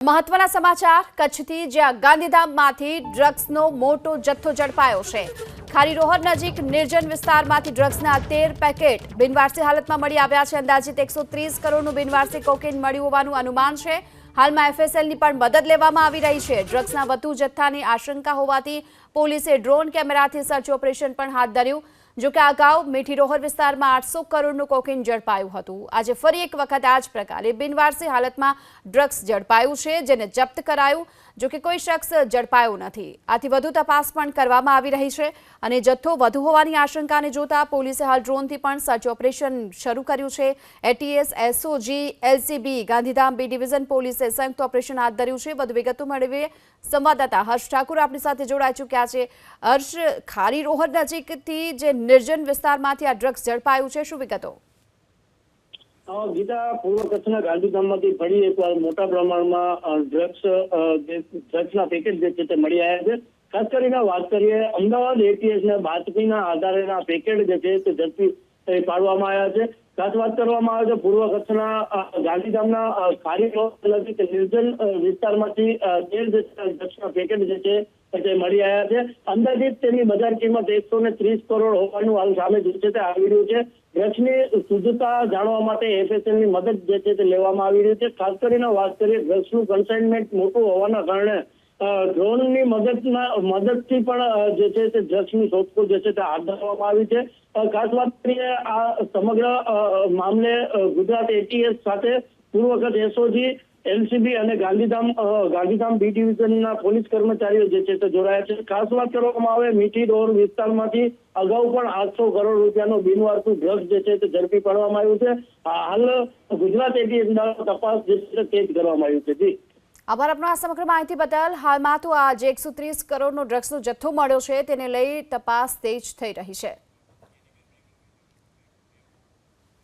મહત્વના સમાચાર કચ્છથી જ્યાં ગાંધીધામમાંથી ડ્રગ્સનો મોટો જથ્થો ઝડપાયો છે। ખારીરોહર નજીક નિર્જન વિસ્તારમાંથી ડ્રગ્સના 13 પેકેટ બિનવારસી હાલતમાં મળી આવ્યા છે। અંદાજિત 130 કરોડનું બિનવારસી કોકેન મળ્યું હોવાનું અનુમાન છે। હાલમાં એફએસએલની પણ મદદ લેવામાં આવી રહી છે। ડ્રગ્સના વધુ જથ્થાની આશંકા હોવાથી પોલીસે ડ્રોન કેમેરાથી સર્ચ ઓપરેશન પણ હાથ ધર્યું। જો કે અગાઉ મીઠીરોહર વિસ્તારમાં 800 કરોડનું કોકેન ઝડપાયું હતું। આજે ફરી એક વખત આ જ પ્રકારે બિનવારસી હાલતમાં ડ્રગ્સ ઝડપાયું છે, જેને જપ્ત કરાયું। જો કે કોઈ શખ્સ ઝડપાયો નથી। આથી વધુ તપાસ પણ કરવામાં આવી રહી છે અને જથ્થો વધુ હોવાની આશંકાને જોતા પોલીસે હાલ ડ્રોનથી પણ સર્ચ ઓપરેશન શરૂ કર્યું છે। ATS, SOG, LCB, Gandhidham B division પોલીસે સંયુક્ત ઓપરેશન હાથ ધર્યું છે। વધુ વિગતો મેળવીએ સંવાદદાતા હર્ષ ઠાકુર આપણી સાથે જોડાઈ ચૂક્યા છે। હર્ષ, ખારીરોહર નજીકથી જે નિર્જન વિસ્તારમાંથી આ ડ્રગ્સ ઝડપાયું છે, શું વિગતો? ગીતા, પૂર્વ કચ્છના ગાંધીધામમાંથી ફરી એકવાર મોટા પ્રમાણમાં ડ્રગ્સના પેકેટ જે છે તે મળી આવ્યા છે। ખાસ કરીને વાત કરીએ અમદાવાદ એટીએસના બાતમીના આધારે પેકેટ જે છે તે ઝડપી પાડવામાં આવ્યા છે। ખાસ વાત કરવામાં આવે છે પૂર્વ કચ્છના ગાંધીધામના ખારીરોહર નજીક નિર્જન વિસ્તારમાંથી 13 ડ્રગ્સના પેકેટ જે છે તે મળી આવ્યા છે। અંદાજિત તેની બજાર કિંમત 130 કરોડ હોવાનું હાલ સામે જે છે તે આવી રહ્યું છે। ડ્રગ્સની શુદ્ધતા જાણવા માટે એફએસએલની મદદ જે છે તે લેવામાં આવી રહી છે। ખાસ કરીને વાત કરીએ ડ્રગ્સનું કન્સાઇનમેન્ટ મોટું હોવાના કારણે ડ્રોનની મદદથી પણ જે છે તે ડ્રગ્સની શોધખોળ જે છે તે હાથ ધરવામાં આવી છે। ખાસ વાત કરીએ આ સમગ્ર મામલે ગુજરાત એટીએસ સાથે પૂર્વ કચ્છ એસઓજી, એલસીબી અને ગાંધીધામ બી ડિવિઝનના પોલીસ કર્મચારીઓ જે છે તે જોડાયા છે। ખાસ વાત કરવામાં આવે મીઠીરોહર વિસ્તારમાંથી અગાઉ પણ 800 કરોડ રૂપિયાનો બિનવારસી ડ્રગ્સ જે છે તે ઝડપી પાડવામાં આવ્યું છે। હાલ ગુજરાત એટીએસ દ્વારા તપાસ જે છે તેજ કરવામાં આવ્યું છે। જી, આભાર આપનો આ સમગ્ર માહિતી બદલ। હાલમાં તો આજે 130 કરોડનો ડ્રગ્સનો જથ્થો મળ્યો છે, તેને લઈ તપાસ તેજ થઈ રહી છે।